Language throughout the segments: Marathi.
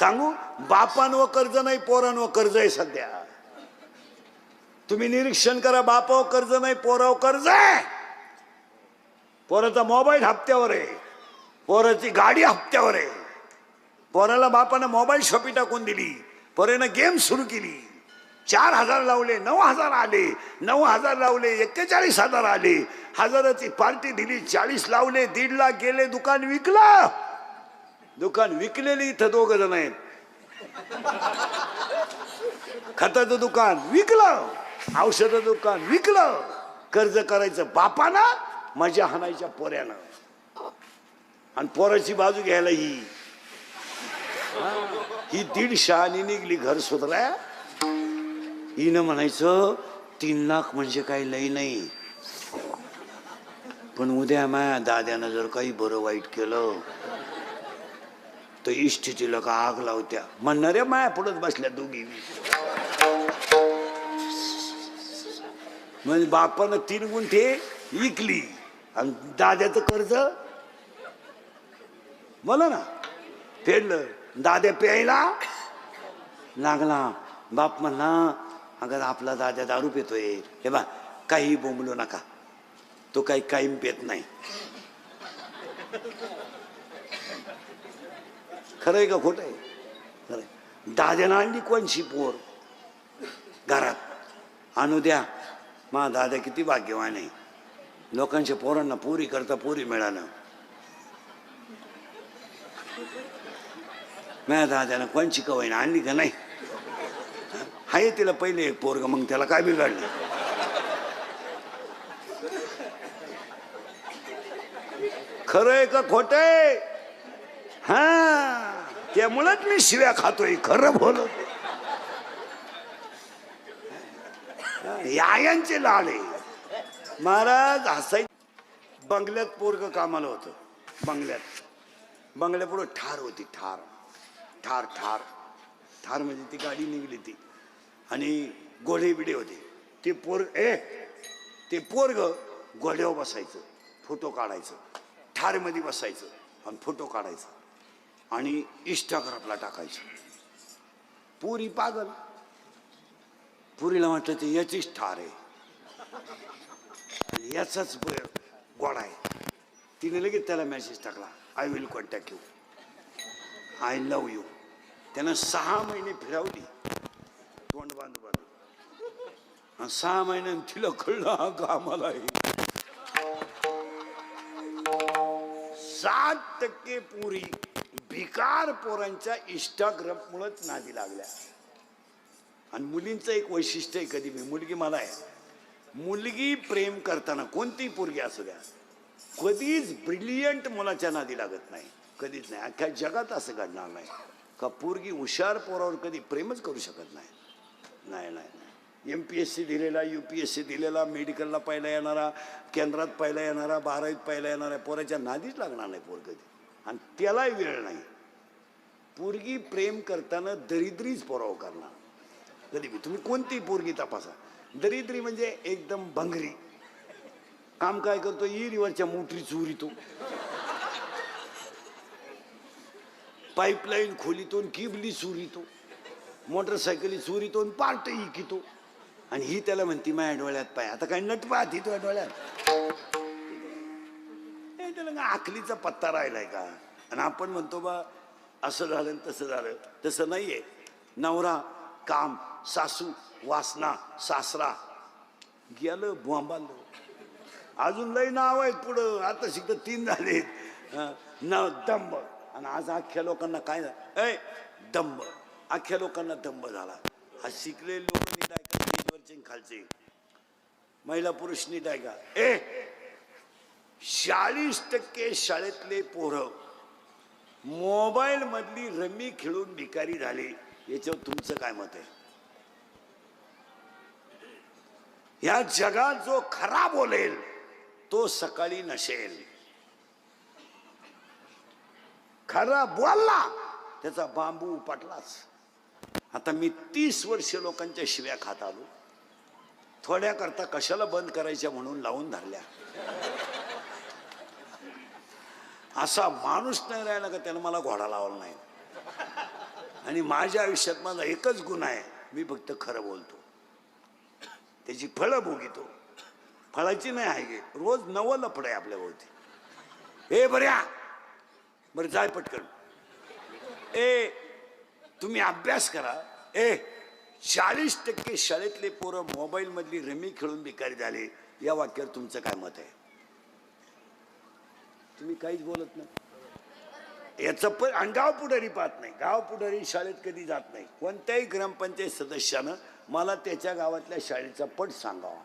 सांगू, बापांवर कर्ज नाही, पोरांवर कर्ज आहे सध्या. तुम्ही निरीक्षण करा, बापावर कर्ज नाही, पोरावर कर्ज आहे. पोराचा मोबाईल हप्त्यावर आहे, पोराची गाडी हप्त्यावर आहे. पोराला बापानं मोबाईल शॉपी टाकून दिली, पोरानं गेम सुरू केली. 4,000 लावले, 9,000 आले, 9,000 लावले, 41,000 आले. हजाराची पार्टी दिली, 40 लावले, 1.5 लाख गेले. दुकान विकलं. दुकान विकलेली इथं 2 जण आहेत. खताचं दुकान विकलं, औषधाचं दुकान विकलं. कर्ज करायचं बापानं, मजा हाणायच्या पोऱ्यानं. आणि पोराची बाजू घ्यायला ही 1.5 आणि निघली घर सुधराया. हिनं म्हणायचं 3 लाख म्हणजे काही लई नाही, पण उद्या माझ्या दाद्यानं जर काही बरं वाईट केलं तर इष्टीला का आग लावत्या. म्हणणाऱ्या माया पुढंच बसल्या दोघी. म्हणजे बापानं 3 गुंठे विकली आणि दाद्याचं कर्ज बोला ना फेडलं. दाद्या प्यायला लागला. बाप म्हणला, अगर आपला दाद्या दारू पितोय, हे बा काही बोंबलो नका, तो काही कायम पेत नाही. खरंय का खोटं आहे? खरंय. दाद्यानं आणली कोणशी पोर घरात, आणू द्या. मा दादा किती भाग्यवान आहे, लोकांच्या पोरांना पोरी करता पोरी मिळालं. माझ्या दाद्यानं कोणची कवाईनं आणली का नाही? हाय तिला पहिले एक पोरग, मग त्याला काय बिघडलं? खरंय का खोटंय? हा, त्यामुळेच मी शिव्या खातोय, खरं बोलत. यायांचे लाड आहे महाराज. हसाय. बंगल्यात पोरग कामाला होतं. बंगल्यापुढं ठार होती. ठार ठार ठार ठार म्हणजे ती गाडी निघली ती, आणि घोडे बिडे होते. ते पोरग घोड्यावर बसायचं, फोटो काढायचं, ठार मध्ये बसायचं आणि फोटो काढायचं आणि इंस्टाग्रामला टाकायचं. पुरी पागल. पुरीला म्हटलं ते याचीच ठार आहे, याचाच घोडा आहे. तिने लगेच त्याला मेसेज टाकला, I will contact you, I love you. त्यानं 6 महिने फिरवली तोंड बांधून. 6 महिन्यानं तिला कळलं हा कामाला आहे. 7% पुरी भिकार पोरांच्या इंस्टाग्राममुळेच नादी लागल्या. आणि मुलींचं एक वैशिष्ट्य आहे, कधी मी मुलगी मला आहे, मुलगी प्रेम करताना कोणतीही पोरगी असू द्या, कधीच ब्रिलियंट मुलाच्या नादी लागत नाही, कधीच नाही. अख्ख्या जगात असं घडणार नाही का पोरगी हुशार पोरावर कधी प्रेमच करू शकत नाही. नाही नाही. MPSC दिलेला, UPSC दिलेला, मेडिकलला पहिला येणारा, केंद्रात पहिला येणारा, 12वीत पहिला येणारा पोराच्या नादीच लागणार नाही पोर कधी. आणि त्यालाही वेळ नाही. पोरगी प्रेम करताना दरिद्रीच पोराव करणार कधी बी. तुम्ही कोणतीही पोरगी तपासा, दरिद्री म्हणजे एकदम भंगरी. काम काय करतो, इरीवरच्या मोटरी चोरीतो, पाईपलाईन खोलीतून किबली चोरीतो, मोटरसायकली चोरीतो, पार्ट इकितो. आणि ही त्याला म्हणती माझ्या डोळ्यात पाय. आता काय नट पाहती तुझ्या डोळ्यात? त्याला आखलीचा पत्ता राहिलाय का? आणि आपण म्हणतो बा असं झालं तसं झालं. तसं नाहीये. नवरा काम, सासू वासना, सासरा गेलं बोंबाल. अजून लई नाव आहेत पुढं, आता शिकत 3 झालेत. दंब. आणि आज अख्ख्या लोकांना काय दंब, अख्ख्या लोकांना दंब झाला. हा शिकलेले लोक नीट ऐका, स्टेजवरचे खालचे, महिला पुरुष नीट ऐका. 40% शाळेतले पोरं मोबाईल मधली रमी खेळून भिकारी झाले. याच्यावर तुमचं काय मत आहे? या जगात जो खरा बोलेल तो सकाळी नशेल. खरा बोलला त्याचा बांबू उपटलाच. आता मी 30 वर्ष लोकांच्या शिव्या खात आलो. थोड्या करता कशाला बंद करायच्या म्हणून लावून धरल्या. असा माणूस नाही राहिला का त्यानं मला घोडा लावला नाही. आणि माझ्या आयुष्यात माझा एकच गुण आहे, मी फक्त खरं बोलतो, त्याची फळं भोगितो. फळाची नाही आहे, रोज नवं लफड आहे आपल्या भोवती. ए बऱ्या, बरं जाय पटकन. ए तुम्ही अभ्यास करा. 40% शाळेतले पोरं मोबाईल मधली रमी खेळून भिकारी झाले, या वाक्यावर तुमचं काय मत आहे? तुम्ही काहीच बोलत नाही. याचं पण आणि गाव पुढारी पाहत नाही. गाव पुढारी शाळेत कधी जात नाही. कोणत्याही ग्रामपंचायत सदस्यानं मला त्याच्या गावातल्या शाळेचा पट सांगावा,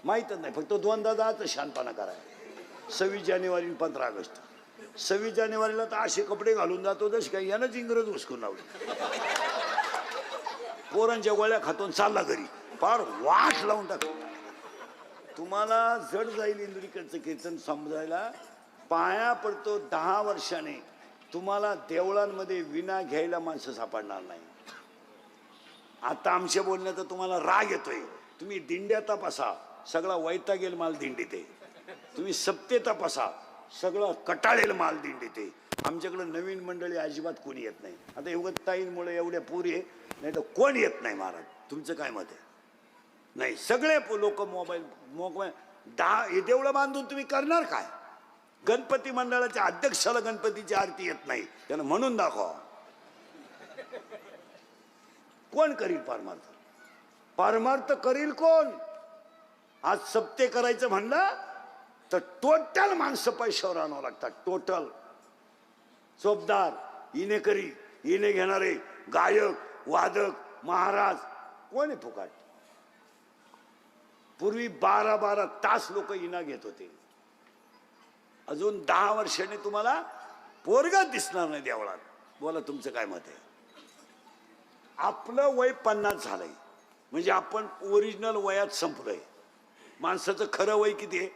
माहीतच नाही. फक्त 2दा जायचं शानपणा करायला. 26 जानेवारी आणि 15 ऑगस्ट. 26 जानेवारीला तर असे कपडे घालून जातो जसे काही यानंच इंग्रज उचकून लावले. पोरांच्या गोळ्या खातून चालला घरी, फार वाट लावून टाक. तुम्हाला जड जाईल इंद्रिकडचं कीर्तन समजायला. पाया पडतो 10 वर्षाने तुम्हाला देवळांमध्ये विना घ्यायला माणसं सापडणार नाही. आता आमच्या बोलण्याचा तुम्हाला राग येतोय. तुम्ही दिंड्या तपासा, सगळा वैतागेल माल दिंडीत आहे. तुम्ही सप्ते तपासा, सगळं कटाळेल माल दिंडीत आहे. आमच्याकडे नवीन मंडळी अजिबात कोणी येत नाही. आता युगताईंमुळे एवढ्या पुरी आहे, नाही तर कोण येत नाही महाराज. तुमचं काय मत आहे? नाही, सगळे लोक मोबाईल हे देवळं बांधून तुम्ही करणार काय? गणपती मंडळाच्या अध्यक्षाला गणपतीची आरती येत नाही, त्यानं म्हणून दाखवा. कोण करील पारमार्थ? पारमार्थ करील कोण? आज सप्ते करायचं म्हणलं तर टोटल माणसं पैशावर आणावं लागतात. टोटल चोपदार, इनेकरी, इने घेणारे, गायक, वादक, महाराज, कोण आहे फुकाट? पूर्वी 12-12 तास लोक इना घेत होते. अजून 10 वर्षांनी तुम्हाला पोरगा दिसणार नाही देवळात. बोला तुमचं काय मत आहे? आपलं वय 50 झालंय म्हणजे आपण ओरिजिनल वयात संपलोय. माणसाचं खरं वय किती आहे?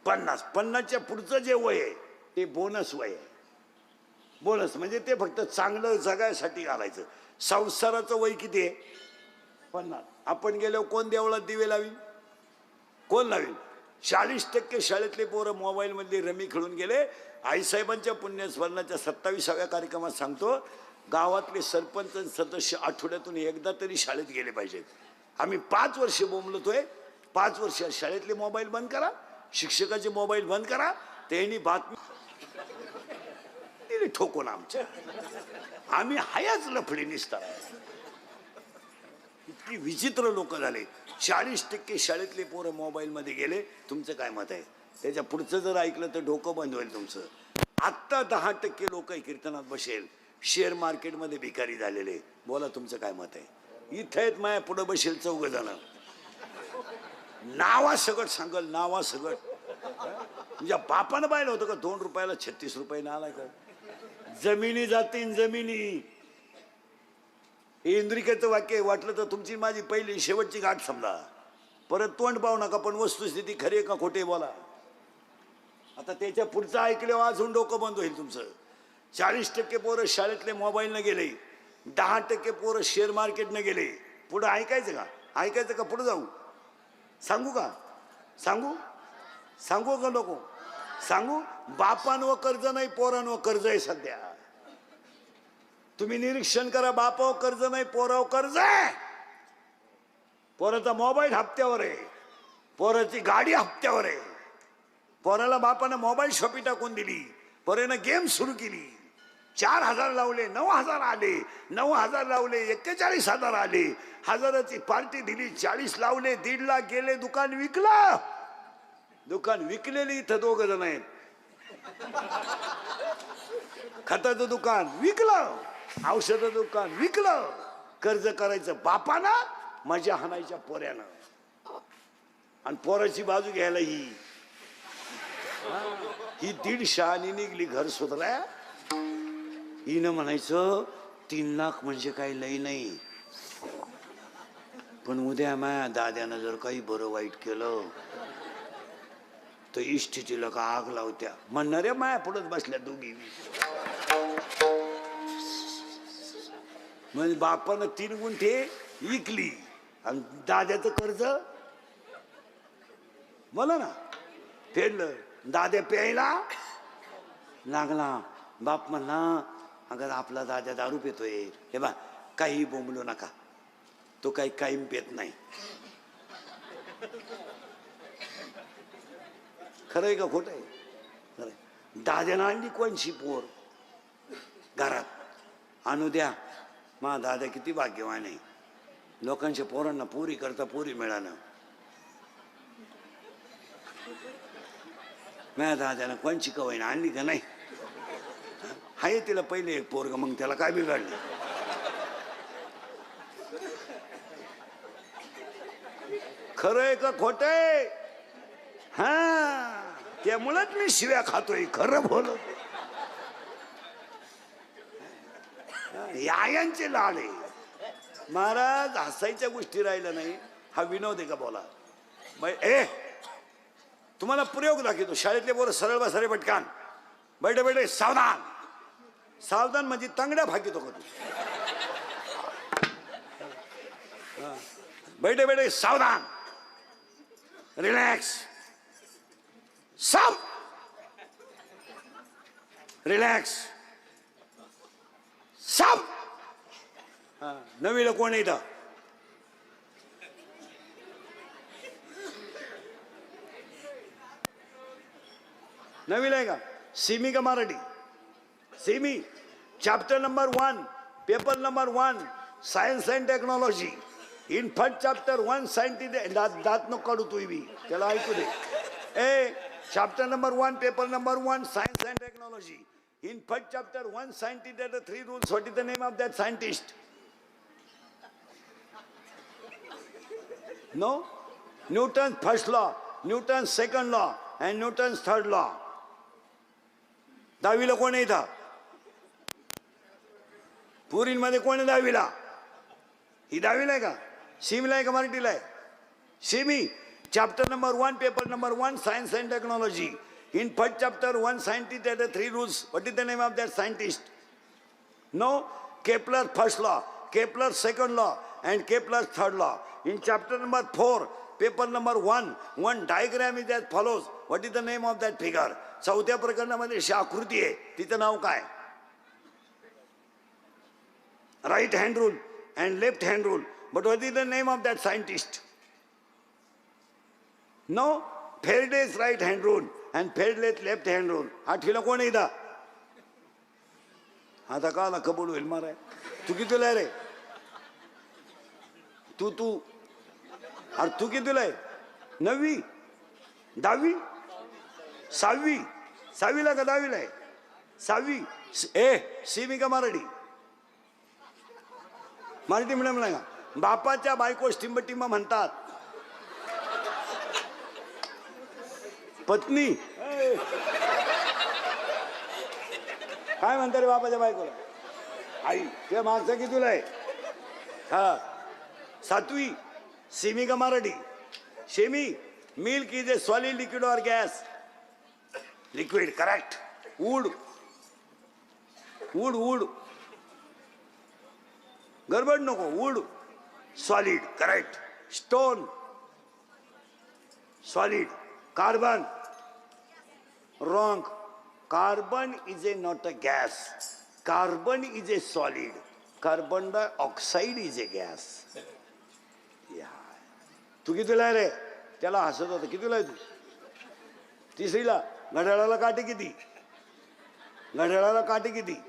50. 50च्या पुढचं जे वय आहे ते बोनस वय आहे. बोनस म्हणजे ते फक्त चांगलं जगायसाठी घालायचं. संसाराचं वय किती आहे? 50. आपण गेल्यावर कोण देवळात दिवे लावीन? कोण लावीन? 40% शाळेतले पोरं मोबाईल मधली रमी खेळून गेले. आईसाहेबांच्या पुण्यस्मरणाच्या 27व्या कार्यक्रमात सांगतो, गावातले सरपंच सदस्य आठवड्यातून एकदा तरी शाळेत गेले पाहिजेत. आम्ही 5 वर्ष बोंबलतोय. 5 वर्ष शाळेतले मोबाईल बंद करा, शिक्षकाचे मोबाईल बंद करा. त्यांनी बातमी दिली ठोकून आमच्या. आम्ही हायाच लफडी निसता. इतकी विचित्र लोक झाले. 40% शाळेतले पोरं मोबाईल मध्ये गेले. तुमचं काय मत आहे? त्याच्या पुढचं जर ऐकलं तर डोकं बंद होईल तुमचं. आत्ता 10% लोक कीर्तनात बसेल. शेअर मार्केटमध्ये भिकारी झालेले. बोला तुमचं काय मत आहे? इथे आहेत माया पुढे बसेल 4 जण. नावा सगट सांगल, नावा सगट. म्हणजे बापानं पाहिलं होतं का 2 रुपयाला 36 रुपये नाला का? जमिनी जातीन जमिनी. हे इंद्रिकेचं वाक्य वाटलं तर तुमची माझी पहिली शेवटची गाठ समजा. परत तोंड पाहू नका, पण वस्तुस्थिती खरी का खोटे बोला. आता त्याच्या पुढचं ऐकल्यावर अजून डोकं बंद होईल तुमचं. 40% पोरं शाळेतले मोबाईलनं गेले. 10% पोरं शेअर मार्केटनं गेले. पुढं ऐकायचं का? ऐकायचं का? पुढं जाऊ सांगू का? सांगू का नको सांगू? बापांवर कर्ज नाही, पोरांवर कर्ज आहे सध्या. तुम्ही निरीक्षण करा. बापावर कर्ज नाही, पोरावर कर्ज आहे. पोराचा मोबाईल हप्त्यावर आहे, पोराची गाडी हप्त्यावर आहे. पोराला बापानं मोबाईल शॉपी टाकून दिली, पोरानं गेम सुरू केली. 4,000 लावले, 9,000 आले. 9,000 लावले, 41,000 आले. 1000ची पार्टी दिली, 40 लावले, 1.5 लाख गेले. दुकान विकलं. दुकान विकलेली इथं 2 जण आहेत. खताचं दुकान विकलं, औषधाचं दुकान विकलं. कर्ज करायचं बापानं, मजा हाणायच्या पोऱ्यानं. आणि पोराची बाजू घ्यायला ही 1.5 आणि निघली घर सुधराय. हिनं म्हणायचं 3 लाख म्हणजे काही लई नाही, पण उद्या माया दाद्यानं जर काही बरं वाईट केलं तर इष्टीला का आग लावत्या म्हणणाऱ्या माया पुढत बसल्या दोघी. म्हणजे बापानं 3 गुंठे विकली आणि दाद्याचं कर्ज बोला ना फेडलं. दाद्या प्यायला लागला. बाप म्हणला अगर आपला दादा दारू पितोय, हे बा काही बोंबलू नका, तो काही कायम पेत नाही. खरंय का खोट आहे? खरंय. दाद्यानं आणली कोणशी पोर घरात, आणू द्या. मा दादा किती भाग्यवान आहे, लोकांच्या पोरांना पोरी करता पोरी मिळालं. माझ्या दाद्यानं कोणची कवाईनं आणली का नाही? हाय तिला पहिले एक पोरग, मग त्याला काय बिघडलं? खरंय का खोटंय? हा, त्यामुळेच मी शिव्या खातोय, खरं बोलत. यांचे लाड आहे महाराज. हसायच्या गोष्टी राहिल्या नाही, हा विनोद आहे का बोला? ए, तुम्हाला प्रयोग दाखवतो. शाळेतले पोरं सरळ बसा रे पटकान, बैठे बैठे सावधान. सावधान म्हणजे तंगड्या फाकीतो का तू? बैठे बैठे सावधान, रिलॅक्स, सब रिलॅक्स, सब. नवीला कोण येतं? नवीला आहे का? सिमी का Marathi? Semi. Chapter number 1, paper number 1, science and technology. In first chapter 1 scientific, दात नको काढू तू बी, त्याला ऐकू दे. ए, chapter number 1, paper number 1, science and technology. In first chapter 1 scientist, there are 3 rules. What is the name of that scientist? No? Newton's first law, Newton's second law, and Newton's third law. दहावीला कोण आहे इथं? पुरींमध्ये कोण आहे दहावीला? ही दहावीला आहे का? सिमीला आहे का मराठीला आहे? Simi. Chapter number 1, paper number 1, science and technology. In first chapter 1 scientist, there are 3 rules. What is the name of that scientist? No? Kepler first law, Kepler second law, and Kepler third law. In chapter number 4, paper number 1, one diagram is as follows. What is the name of that figure? चौथ्या प्रकरणामध्ये अशी आकृती आहे, तिचं नाव काय? Right hand rule and left hand rule. But what is the name of that scientist? No? Faraday's right hand rule and Faraday's left hand rule. आठवीला कोण आहे इथं? आता काला कबूल होईल माराय. तू कितीला आहे रे? तू अरे तू कितीला आहे? 9वी, 10वी, 6वी? 6वीला का 10वीला आहे? 6वी. ए, सिमी का मराठी? मराठी मिडियमला का? बापाच्या बायको टिंब म्हणतात. पत्नी काय म्हणतात रे बापाच्या बायकोला? आई. ते मागचं कितीला आहे? हा, 7वी. सिमी का Marathi? Semi. Milk is a solid, liquid और gas? Liquid. Correct. Wood, wood, wood. गडबड नको. Wood, solid. Correct. Stone, solid. Carbon, wrong. Carbon is not a gas. Carbon is a solid. Carbon dioxide is a gas. तू कितीला आहे रे? त्याला हसत होता. कितीला आहे तू? 3रीला. घड्याळाला काटे किती? घड्याळाला काटे किती?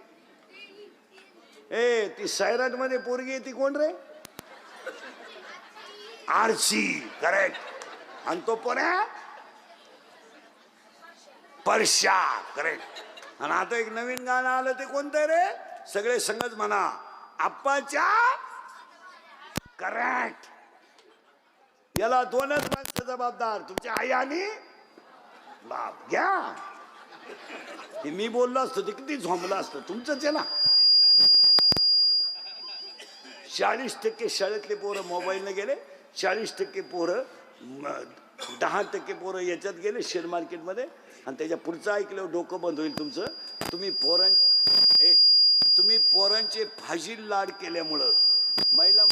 ए, ती सैराट मध्ये पोरगी आहे ती कोण रे? आरसी. करेक्ट. आणि तो पोऱ्या परशा. करेक्ट. आणि आता एक नवीन गाणं आलं, ते कोणतं रे? सगळे संगत म्हणा. आप्पाच्या. करेक्ट. याला 2च माणसं जबाबदार, तुमची आई आणि बाप. घ्या. ते मी बोललो असतो ते किती झोंबलं असतं. तुमचंच आहे ना. 40% शाळेतले पोरं मोबाईलने गेले, 40% पोरं, 10% पोरं याच्यात गेले शेअर मार्केटमध्ये. आणि त्याच्या पुढचं ऐकल्यावर डोकं बंद होईल तुमचं. तुम्ही पोरांचे फाजील लाड केल्यामुळं महिला